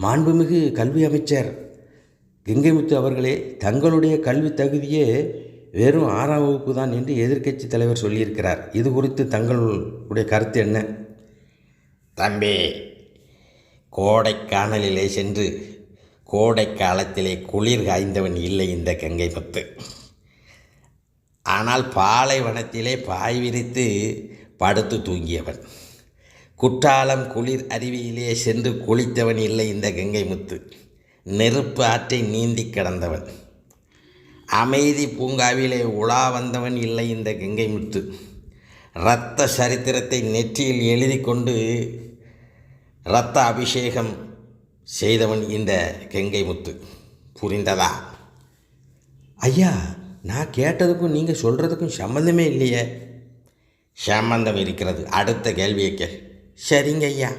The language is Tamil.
மாண்புமிகு கல்வி அமைச்சர் கங்கைமுத்து அவர்களே, தங்களுடைய கல்வி தகுதியே வெறும் 6ஆம் வகுப்பு தான் என்று எதிர்க்கட்சி தலைவர் சொல்லியிருக்கிறார். இது குறித்து தங்களுடைய கருத்து என்ன? தம்பி, கோடைக்கானலிலே சென்று கோடை காலத்திலே குளிர் காய்ந்தவன் இல்லை இந்த கங்கைமுத்து. ஆனால் பாலைவனத்திலே பாய் விரித்து படுத்து தூங்கியவன். குற்றாலம் குளிர் அருவியிலே சென்று குளித்தவன் இல்லை இந்த கங்கைமுத்து. நெருப்பு ஆற்றை நீந்தி கிடந்தவன். அமைதி பூங்காவிலே உலா வந்தவன் இல்லை இந்த கங்கைமுத்து. இரத்த சரித்திரத்தை நெற்றியில் எழுதி கொண்டு இரத்த அபிஷேகம் செய்தவன் இந்த கங்கைமுத்து. புரிந்ததா? ஐயா, நான் கேட்டதுக்கும் நீங்கள் சொல்கிறதுக்கும் சம்மந்தமே இல்லையே. சம்பந்தம் இருக்கிறது. அடுத்த கேள்வியை கேள். சரிங்க ஐயா.